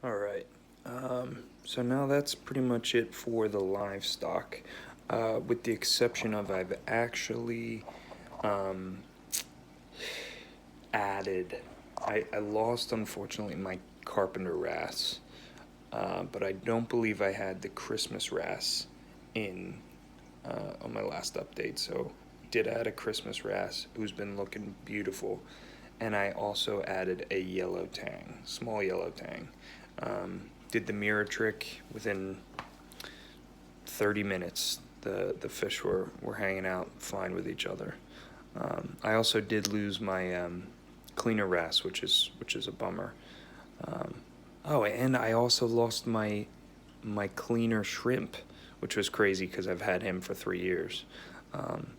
All right. So now that's pretty much it for the livestock, with the exception of I've actually um, added. I lost, unfortunately, my carpenter wrasse, but I don't believe I had the Christmas wrasse in on my last update. So did add a Christmas wrasse who's been looking beautiful, and I also added a yellow tang, small yellow tang. Did the mirror trick within 30 minutes. The fish were hanging out fine with each other. I also did lose my cleaner wrasse, which is a bummer. Um, oh, and I also lost my cleaner shrimp, which was crazy because I've had him for 3 years. Um,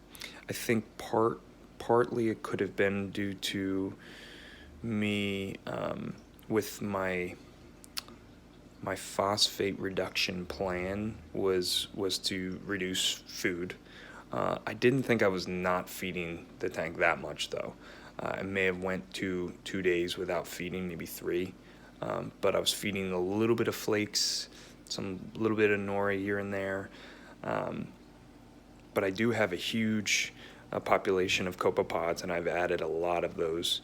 I think partly it could have been due to me with my phosphate reduction plan was to reduce food. I didn't think I was not feeding the tank that much though. I may have went 2 days without feeding, maybe three, but I was feeding a little bit of flakes, some little bit of nori here and there. Um, but I do have a huge population of copepods, and I've added a lot of those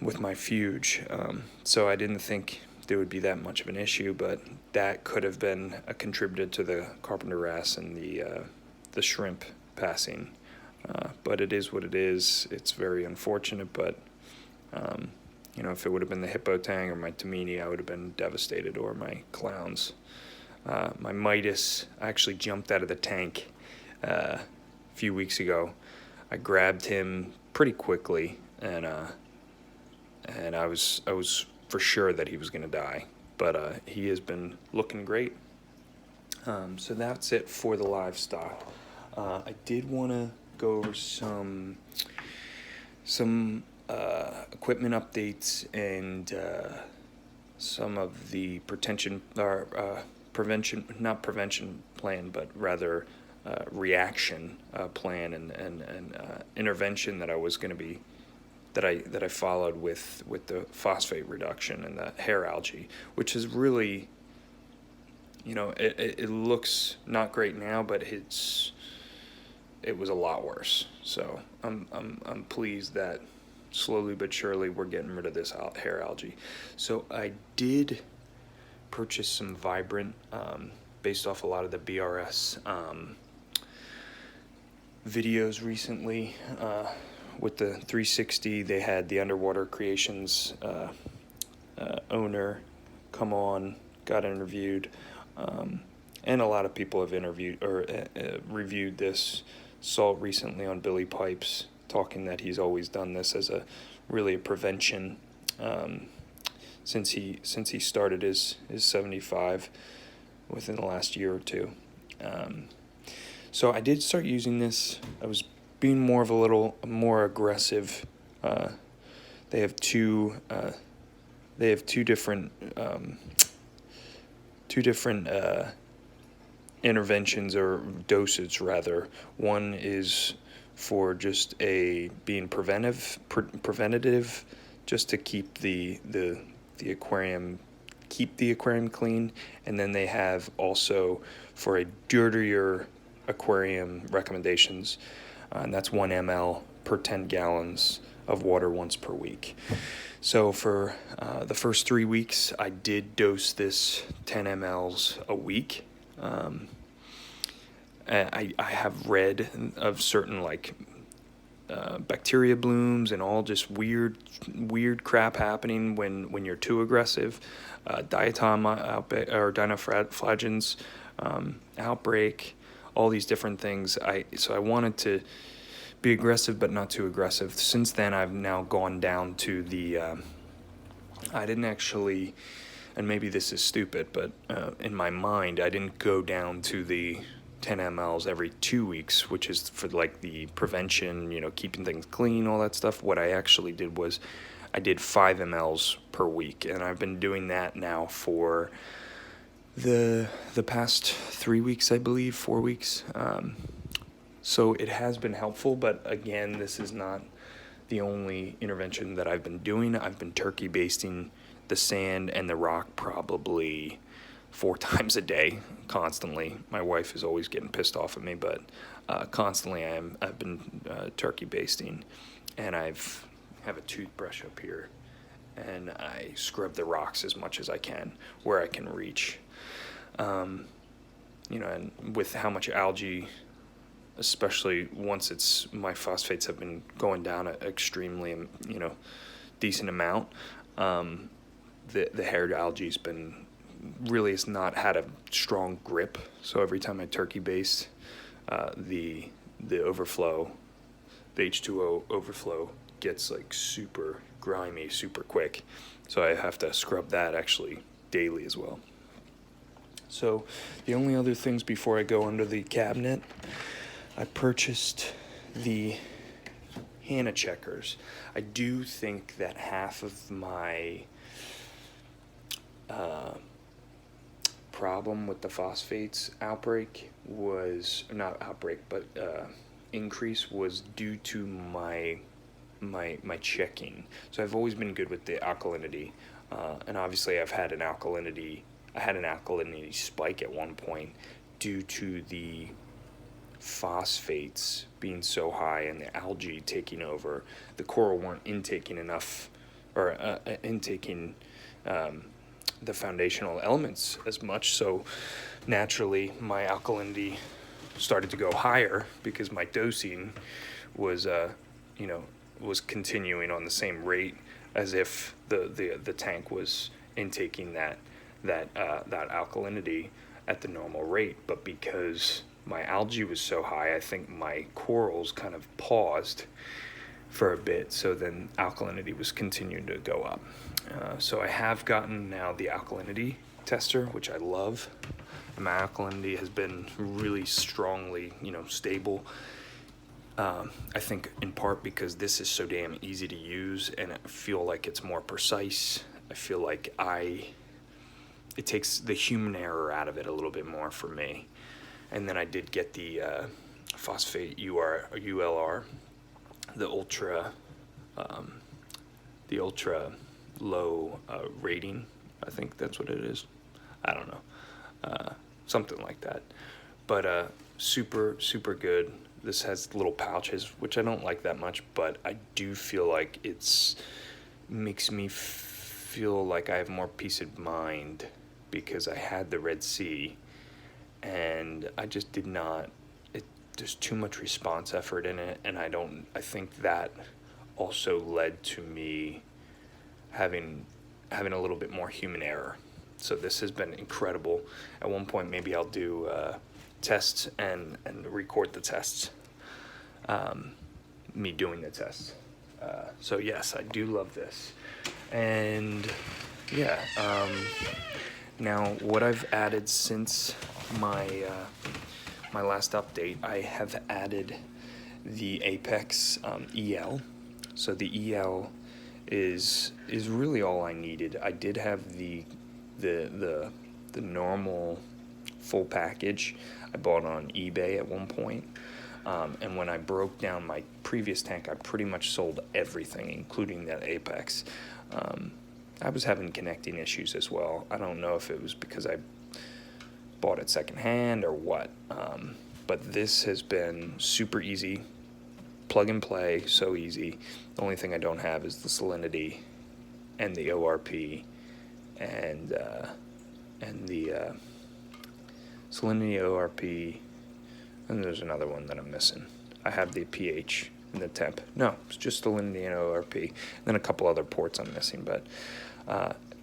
with my fuge. So I didn't think there would be that much of an issue, but that could have been a contributor to the carpenter wrasse and the shrimp passing. But it is what it is. It's very unfortunate, but if it would have been the hippo tang or my tamini, I would have been devastated, or my clowns. My Midas actually jumped out of the tank a few weeks ago. I grabbed him pretty quickly, and I was for sure that he was going to die, but he has been looking great. So that's it for the livestock. I did want to go over some equipment updates and some of the prevention, not prevention plan, but rather reaction plan and intervention that I was going to be that I followed with the phosphate reduction and the hair algae, which is really, it looks not great now, but it was a lot worse. So I'm pleased that slowly but surely we're getting rid of this hair algae. So I did purchase some Vibrant, based off a lot of the BRS videos recently. With the 360, they had the Underwater Creations owner come on, got interviewed, and a lot of people have interviewed or reviewed this salt recently on Billy Pipes, talking that he's always done this as a prevention, since he started his 75 within the last year or two. So I did start using this. I was being more of a little more aggressive. They have two different interventions, or dosage rather. One is for just being preventative, just to keep the aquarium clean, and then they have also for a dirtier aquarium recommendations, and that's 1 ml per 10 gallons of water once per week. So for the first 3 weeks, I did dose this 10 mLs a week. I have read of certain bacteria blooms and all just weird crap happening when you're too aggressive. Diatom or dinoflagellations outbreak, all these different things. So I wanted to be aggressive but not too aggressive. Since then, I've now gone down to the I didn't actually, and maybe this is stupid, but in my mind, I didn't go down to the 10 mLs every 2 weeks, which is for the prevention, keeping things clean, all that stuff. What I actually did was I did 5 mLs per week, and I've been doing that now for the past 3 weeks, I believe, 4 weeks. So it has been helpful, but again, this is not the only intervention that I've been doing. I've been turkey basting the sand and the rock probably 4 times a day, constantly. My wife is always getting pissed off at me, but constantly I've been turkey basting, and have a toothbrush up here, and I scrub the rocks as much as I can where I can reach. And with how much algae, especially once my phosphates have been going down an extremely, decent amount, the haired algae's been really has not had a strong grip. So every time I turkey baste, the overflow, the H2O overflow gets like super grimy super quick. So I have to scrub that actually daily as well. So the only other things before I go under the cabinet, I purchased the Hanna checkers. I do think that half of my problem with the phosphates increase was due to my checking. So I've always been good with the alkalinity, and obviously I had an alkalinity spike at one point due to the phosphates being so high and the algae taking over. The coral weren't intaking enough, or intaking the foundational elements as much, so naturally my alkalinity started to go higher because my dosing was continuing on the same rate as if the tank was intaking that alkalinity at the normal rate. But because my algae was so high, I think my corals kind of paused for a bit, so then alkalinity was continuing to go up. So I have gotten now the alkalinity tester, which I love. And my alkalinity has been really strongly, stable. I think in part because this is so damn easy to use, and I feel like it's more precise. I feel like it takes the human error out of it a little bit more for me. And then I did get the phosphate ULR, the ultra low rating. I think that's what it is. I don't know, something like that. But super good. This has little pouches, which I don't like that much, but I do feel like makes me feel like I have more peace of mind, because I had the Red Sea, and I just did not. There's too much response effort in it, and I think that also led to me having a little bit more human error. So this has been incredible. At one point, maybe I'll do tests and record the tests, me doing the tests. So yes, I do love this. And yeah, now what I've added since my last update, I have added the Apex EL. So the EL is really all I needed. I did have the normal full package. I bought on eBay at one point, and when I broke down my previous tank, I pretty much sold everything, including that Apex. I was having connecting issues as well. I don't know if it was because I bought it secondhand or what, but this has been super easy, plug and play, so easy. The only thing I don't have is the salinity and the ORP, and the salinity, ORP, and there's another one that I'm missing. I have the pH and the temp. No, it's just salinity and ORP, and then a couple other ports I'm missing, but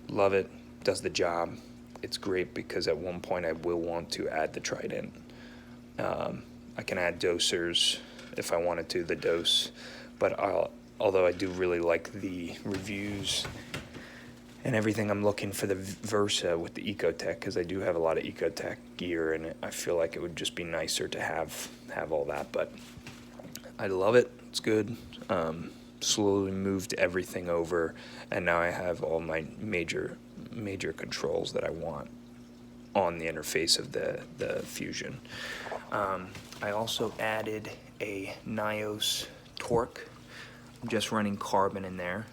love it, does the job. It's great because at one point I will want to add the Trident. I can add dosers if I wanted to, the dose, but although I do really like the reviews and everything, I'm looking for the Versa with the Ecotech, because I do have a lot of Ecotech gear, and I feel like it would just be nicer to have all that. But I love it. It's good. Slowly moved everything over, and now I have all my major controls that I want on the interface of the Fusion. I also added a Nyos Torq just running carbon in there.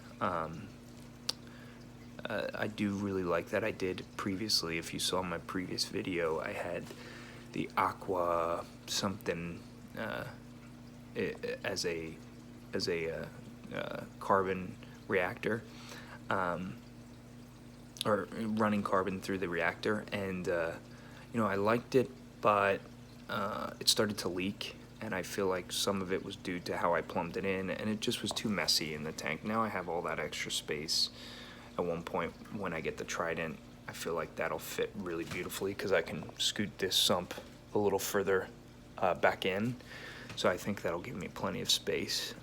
I do really like that. I did previously, if you saw my previous video, I had the aqua something as a carbon reactor, or running carbon through the reactor, and I liked it, but it started to leak, and I feel like some of it was due to how I plumbed it in, and it just was too messy in the tank. Now I have all that extra space. At one point, when I get the Trident, I feel like that'll fit really beautifully because I can scoot this sump a little further back in, so I think that'll give me plenty of space.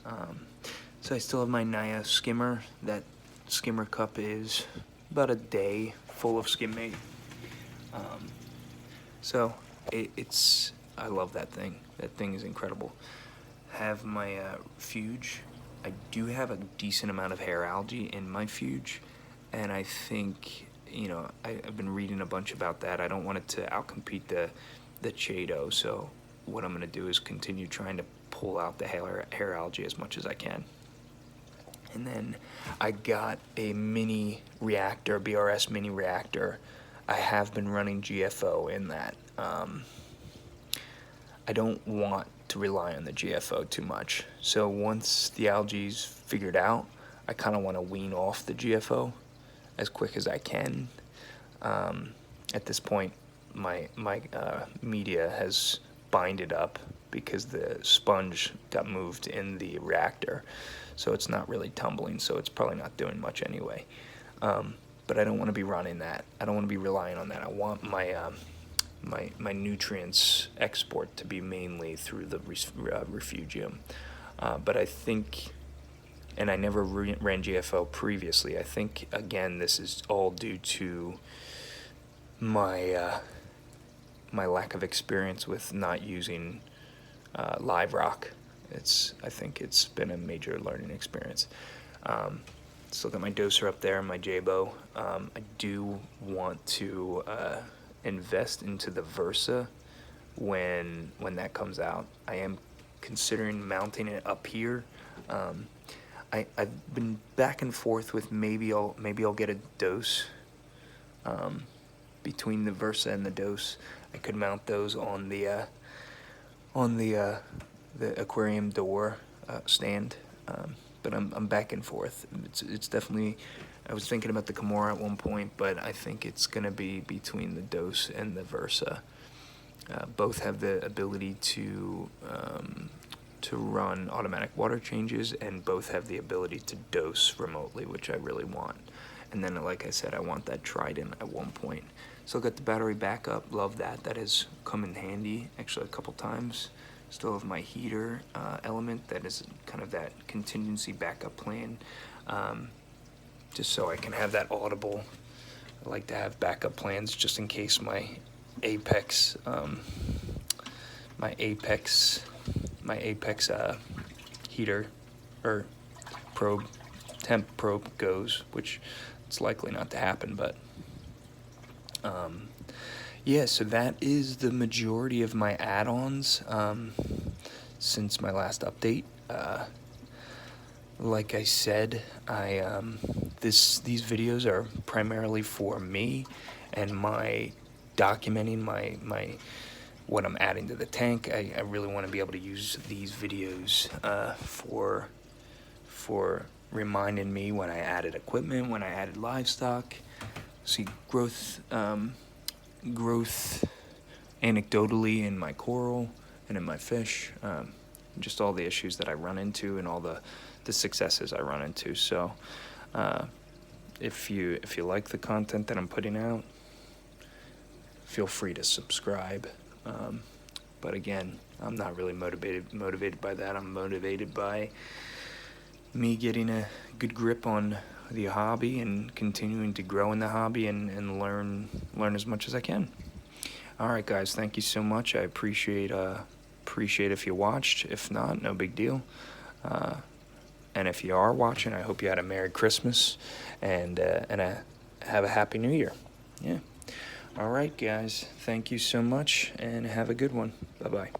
So I still have my Nyos skimmer. That skimmer cup is about a day full of skimmate. So I love that thing. That thing is incredible. Have my Fuge. I do have a decent amount of hair algae in my Fuge, and I think, I've been reading a bunch about that. I don't want it to outcompete the Chaeto, so what I'm going to do is continue trying to pull out the hair algae as much as I can. And then I got a mini reactor, BRS mini reactor. I have been running GFO in that. I don't want to rely on the GFO too much. So once the algae's figured out, I kind of want to wean off the GFO as quick as I can. At this point, my media has binded up because the sponge got moved in the reactor, so it's not really tumbling, so it's probably not doing much anyway. But I don't want to be running that. I don't want to be relying on that. I want my nutrients export to be mainly through the refugium. But I think, and I never ran GFO previously, I think, again, this is all due to my lack of experience with not using live rock. I think it's been a major learning experience. Let's look at my doser up there, my Jabo. I do want to invest into the Versa when that comes out. I am considering mounting it up here. I've been back and forth with maybe I'll get a dose. Between the Versa and the dose, I could mount those on the aquarium door stand. But I'm back and forth. It's definitely, I was thinking about the Kimura at one point, but I think it's gonna be between the Dose and the Versa. Both have the ability to run automatic water changes, and both have the ability to dose remotely, which I really want. And then, like I said, I want that Trident at one point. Still got the battery backup, love that. That has come in handy, actually, a couple times. Still have my heater element, that is kind of that contingency backup plan, just so I can have that audible. I like to have backup plans just in case my Apex heater or temp probe goes, which it's likely not to happen, but yeah, so that is the majority of my add-ons since my last update. Like I said, these videos are primarily for me and my documenting my what I'm adding to the tank. I really want to be able to use these videos for reminding me when I added equipment, when I added livestock. See growth anecdotally in my coral and in my fish, just all the issues that I run into and all the successes I run into. So if you like the content that I'm putting out, feel free to subscribe. But again, I'm not really motivated by that. I'm motivated by me getting a good grip on the hobby and continuing to grow in the hobby and learn as much as I can. All right, guys, thank you so much. I appreciate if you watched. If not, no big deal. And if you are watching, I hope you had a Merry Christmas and have a Happy New Year. Yeah. All right, guys, thank you so much and have a good one. Bye-bye.